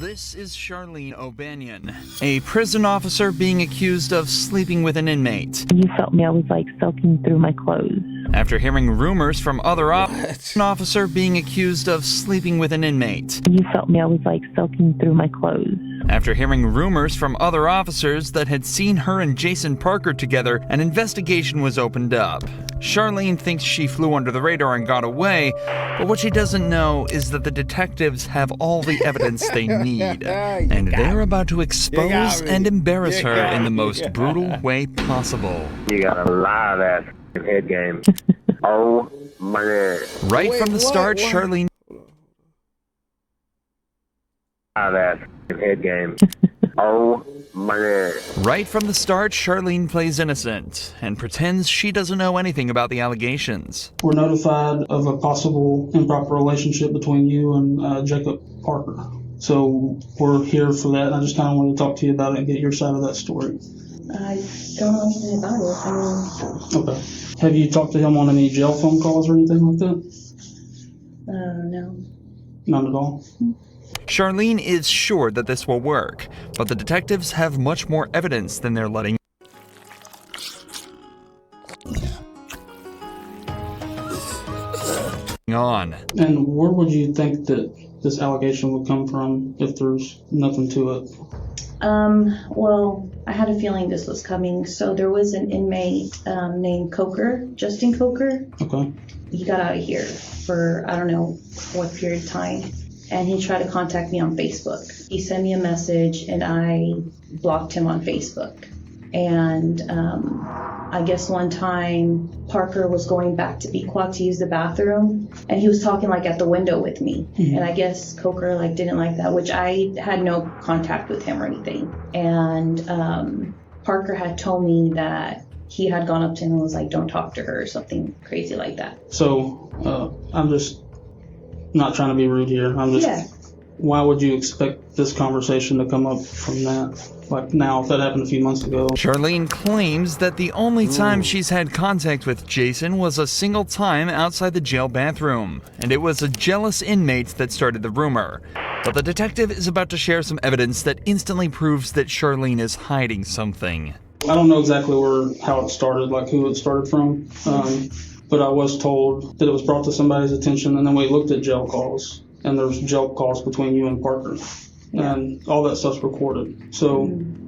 This is Charlene O'Banion, a prison officer being accused of sleeping with an inmate. You felt me, I was like soaking through my clothes. After hearing rumors from other an officer being accused of sleeping with an inmate. You felt me, I was like soaking through my clothes. After hearing rumors from other officers that had seen her and Jason Parker together, an investigation was opened up. Charlene thinks she flew under the radar and got away, but what she doesn't know is that the detectives have all the evidence they need, and they're about to expose and embarrass her in the most brutal way possible. You got a lot of ass head game. Oh my God. Right from the start, Charlene That head game. Oh my God. Right from the start, Charlene plays innocent and pretends she doesn't know anything about the allegations. We're notified of a possible improper relationship between you and Jacob Parker. So we're here for that, and I just kind of want to talk to you about it and get your side of that story. I don't know anything about it. Okay. Have you talked to him on any jail phone calls or anything like that? No. Not at all? Charlene is sure that this will work, but the detectives have much more evidence than they're letting on. And where would you think that this allegation would come from if there's nothing to it? Well, I had a feeling this was coming. So there was an inmate named Coker, Justin Coker. Okay. He got out of here for, I don't know what period of time. And he tried to contact me on Facebook. He sent me a message and I blocked him on Facebook. And I guess one time Parker was going back to Pequot to use the bathroom and he was talking like at the window with me. Mm-hmm. And I guess Coker like didn't like that, which I had no contact with him or anything. And Parker had told me that he had gone up to him and was like, don't talk to her or something crazy like that. So I'm just not trying to be rude here. I'm just, Why would you expect this conversation to come up from that? Like now, if that happened a few months ago. Charlene claims that the only time she's had contact with Jason was a single time outside the jail bathroom, and it was a jealous inmate that started the rumor. But the detective is about to share some evidence that instantly proves that Charlene is hiding something. I don't know exactly how it started, like who it started from. But I was told that it was brought to somebody's attention, and then we looked at jail calls, and there's jail calls between you and Parker, and all that stuff's recorded. So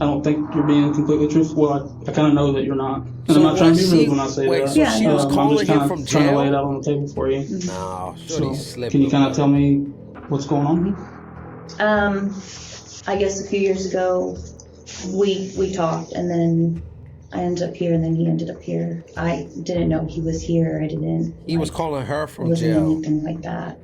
I don't think you're being completely truthful. Well, I kind of know that you're not, and I'm not trying to be rude when I say that. So she was calling him from jail? Trying to lay it out on the table for you. No, so can you kind of tell me what's going on here? I guess a few years ago, we talked, and then I ended up here, and then he ended up here. I didn't know he was here. He was calling her from wasn't jail. Anything like that.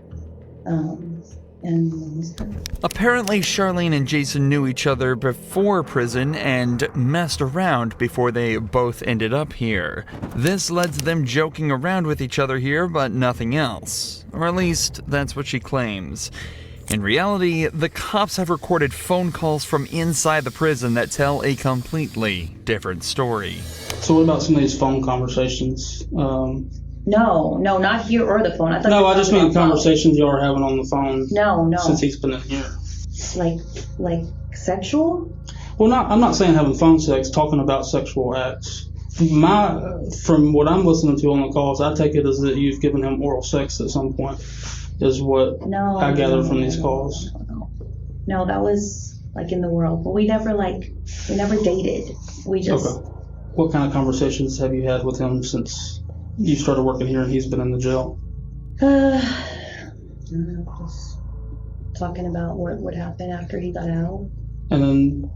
Apparently, Charlene and Jason knew each other before prison and messed around before they both ended up here. This led to them joking around with each other here, but nothing else. Or at least, that's what she claims. In reality, the cops have recorded phone calls from inside the prison that tell a completely different story. So what about some of these phone conversations? No, not here or the phone. I just mean conversations y'all are having on the phone. No. Since he's been in here. Like sexual? Well, I'm not saying having phone sex, talking about sexual acts. From what I'm listening to on the calls, I take it as that you've given him oral sex at some point, is what I gather from these calls. No, that was like in the world, but we never dated. We just. Okay. What kind of conversations have you had with him since you started working here and he's been in the jail? I don't know, just talking about what would happen after he got out. And then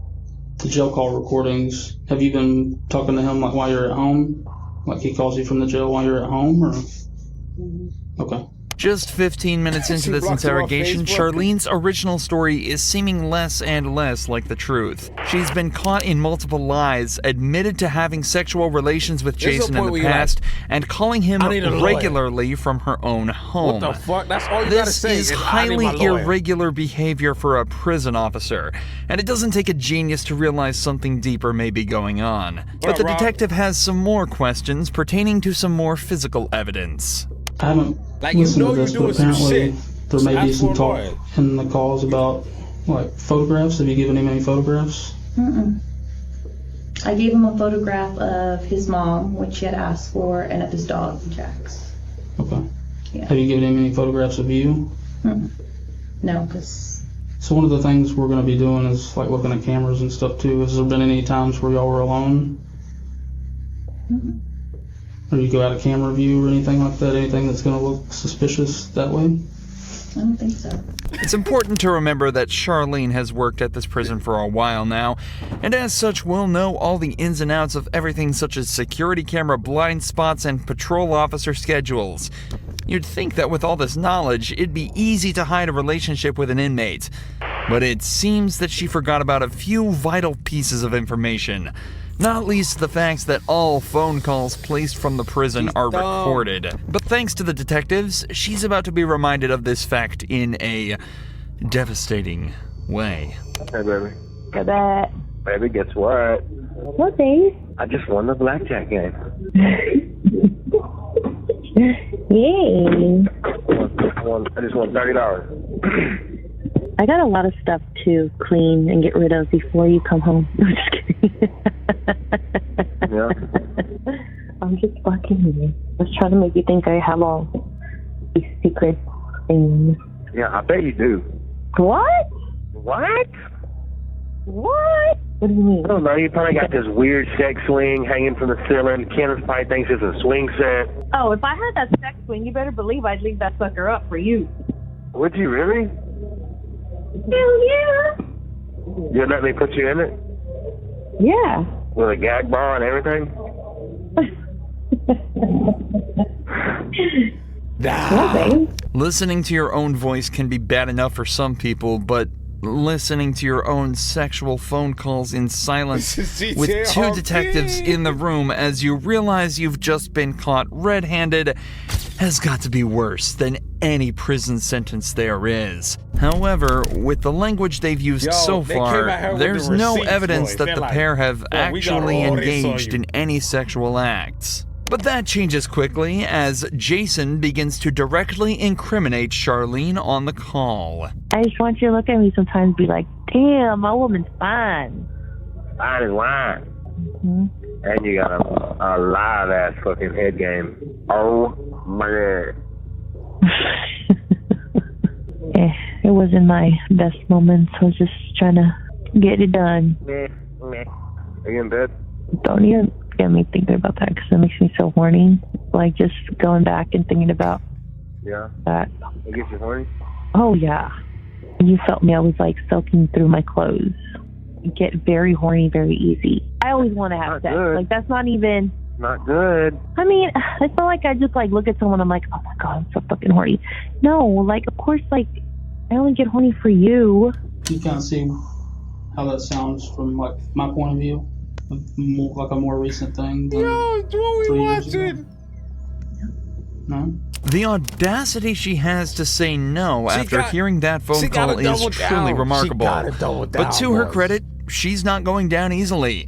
the jail call recordings, have you been talking to him like while you're at home? Like he calls you from the jail while you're at home, or? Mm-hmm. Okay. Just 15 minutes into this interrogation, Charlene's original story is seeming less and less like the truth. She's been caught in multiple lies, admitted to having sexual relations with Jason in the past, and calling him regularly from her own home. What the fuck? That's all you gotta say. This is highly irregular behavior for a prison officer, and it doesn't take a genius to realize something deeper may be going on. But the detective has some more questions pertaining to some more physical evidence. I haven't listened to this, but apparently there may be some talk in the calls about Like photographs? Have you given him any photographs? Mm-mm. I gave him a photograph of his mom, which he had asked for, and of his dog, Jax. Okay. Yeah. Have you given him any photographs of you? Mm-mm. No, because... So one of the things we're going to be doing is like looking at cameras and stuff too. Has there been any times where y'all were alone? Mm-mm. Or you go out of camera view or anything like that? Anything that's going to look suspicious that way? I don't think so. It's important to remember that Charlene has worked at this prison for a while now, and as such will know all the ins and outs of everything such as security camera blind spots and patrol officer schedules. You'd think that with all this knowledge, it'd be easy to hide a relationship with an inmate, but it seems that she forgot about a few vital pieces of information. Not least the fact that all phone calls placed from the prison are recorded. But thanks to the detectives, she's about to be reminded of this fact in a devastating way. Hey, baby. Go back. Baby, guess what? What, babe? I just won the blackjack game. Yay. I just won $30. I got a lot of stuff to clean and get rid of before you come home. I'm just kidding. Yeah. I'm just fucking with you. I was trying to make you think I have all these secret things. Yeah, I bet you do. What? What? What? What do you mean? I don't know. You probably got this weird sex swing hanging from the ceiling. Kenneth probably thinks it's a swing set. Oh, if I had that sex swing, you better believe I'd leave that sucker up for you. Would you really? Hell yeah. You'd let me put you in it? Yeah. With a gag ball and everything? Yeah, babe. Listening to your own voice can be bad enough for some people, but listening to your own sexual phone calls in silence with two detectives in the room as you realize you've just been caught red-handed has got to be worse than any prison sentence there is. However, with the language they've used so far, there's no evidence that the pair have actually engaged in any sexual acts. But that changes quickly as Jason begins to directly incriminate Charlene on the call. I just want you to look at me sometimes and be like, damn, my woman's fine. Fine as wine. Mm-hmm. And you got a live ass fucking head game. Oh my god. It wasn't my best moments. I was just trying to get it done. Meh. Are you in bed? Don't even get me thinking about that because it makes me so horny. Like just going back and thinking about that. It gets you horny? Oh yeah. You felt me. I was like soaking through my clothes. Get very horny very easy. I always want to have sex. Good. Like that's not even. Not good. I mean, I feel like I just like look at someone. I'm like, oh my god, I'm so fucking horny. No, like of course, like I only get horny for you. You kind of see how that sounds from like my point of view. Like a more recent thing than Yo, what we 3 years ago. watching? No? The audacity she has to say no after hearing that phone call is truly remarkable. But to her credit, she's not going down easily.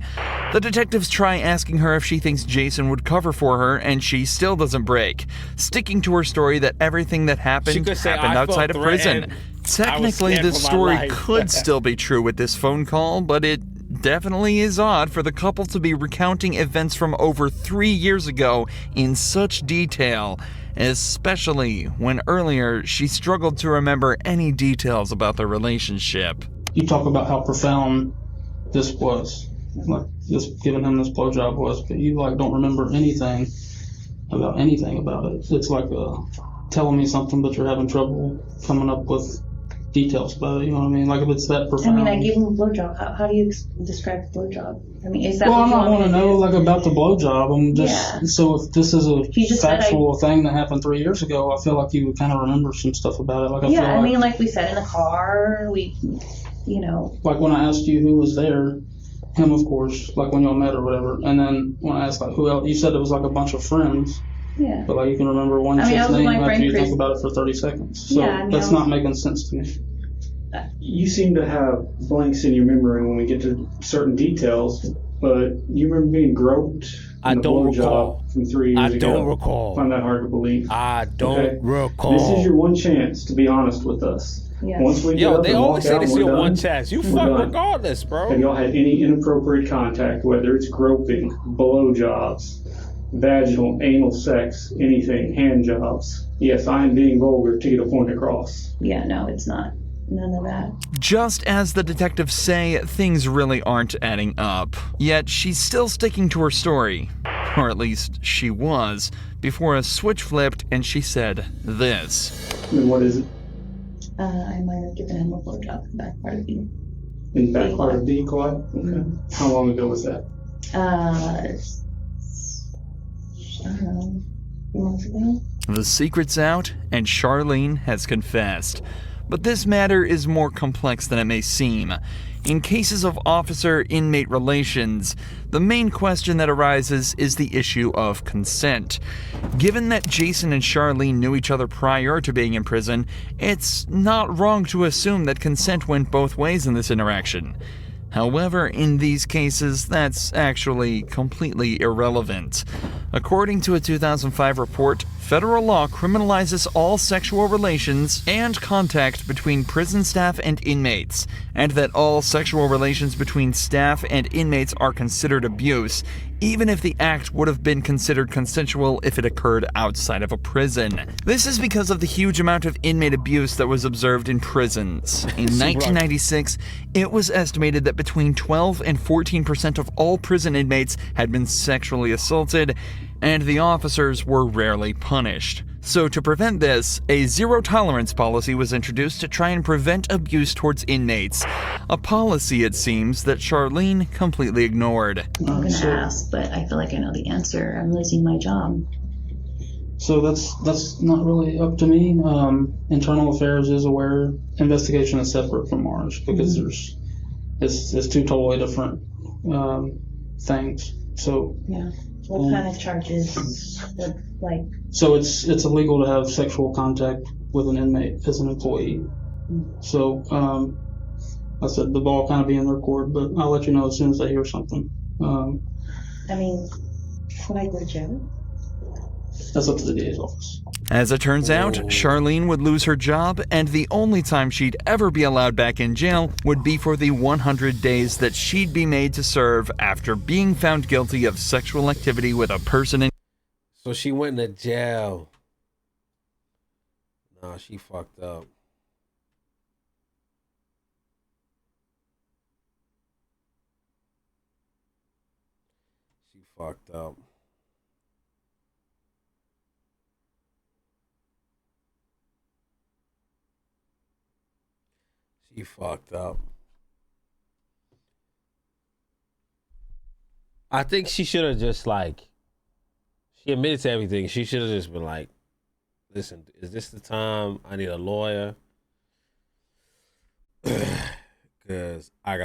The detectives try asking her if she thinks Jason would cover for her, and she still doesn't break, sticking to her story that everything that happened outside of prison. Technically, this story could still be true with this phone call, but it definitely is odd for the couple to be recounting events from over 3 years ago in such detail, especially when earlier she struggled to remember any details about their relationship. You talk about how profound this was, like just giving him this blowjob was, but you like don't remember anything about it. It's like telling me something, but you're having trouble coming up with details about it. You know what I mean? Like if it's that profound. I mean, I gave him a blowjob. How do you describe the blowjob? I mean, is that? Well, what I'm you not want to me know do? like about the blowjob. I'm just so if this is a factual thing that happened 3 years ago, I feel like you would kind of remember some stuff about it. Like I feel I like, mean, like we said in the car, like when I asked you who was there, him of course, like when y'all met or whatever, and then when I asked like who else, you said it was like a bunch of friends. Yeah. But like you can remember one chick's name after you think about it for 30 seconds. So that's not making sense to me. You seem to have blanks in your memory when we get to certain details, but you remember being groped I don't recall. From 3 years ago. I don't recall. I find that hard to believe. I don't recall. This is your one chance to be honest with us. Yeah. Once we get Yo, up they and always walk say out, this we're on one done. chance. You We're fuck done. regardless, Have bro. y'all had any inappropriate contact, whether it's groping, blowjobs, vaginal, anal sex, anything, hand jobs? Yes, I am being vulgar to get a point across. Yeah, no, it's not. None of that. Just as the detectives say, things really aren't adding up. Yet she's still sticking to her story. Or at least she was, before a switch flipped and she said this. And what is it? I might have given him a blowjob in the back part of the In back part of the quad? Okay. Mhm. How long ago was that? I don't know, a few months ago. The secret's out, and Charlene has confessed. But this matter is more complex than it may seem. In cases of officer-inmate relations, the main question that arises is the issue of consent. Given that Jason and Charlene knew each other prior to being in prison, it's not wrong to assume that consent went both ways in this interaction. However, in these cases, that's actually completely irrelevant. According to a 2005 report, federal law criminalizes all sexual relations and contact between prison staff and inmates, and that all sexual relations between staff and inmates are considered abuse, even if the act would have been considered consensual if it occurred outside of a prison. This is because of the huge amount of inmate abuse that was observed in prisons. In 1996, it was estimated that between 12 and 14% of all prison inmates had been sexually assaulted, and the officers were rarely punished. So to prevent this, a zero-tolerance policy was introduced to try and prevent abuse towards inmates. A policy, it seems, that Charlene completely ignored. I'm gonna ask, but I feel like I know the answer. I'm losing my job. So that's not really up to me. Internal Affairs is aware. Investigation is separate from ours because it's two totally different things. So Yeah. What kind of charges would, like, so it's illegal to have sexual contact with an inmate as an employee. So I said the ball kind of be in their court, but I'll let you know as soon as I hear something. I mean, would I go to jail? That's up to the DA's office. As it turns out, Charlene would lose her job, and the only time she'd ever be allowed back in jail would be for the 100 days that she'd be made to serve after being found guilty of sexual activity with a person in. So she went to jail. Nah, she fucked up. She fucked up. She fucked up. I think she should have just she admitted to everything. She should have just been like, listen, is this the time I need a lawyer? Because I got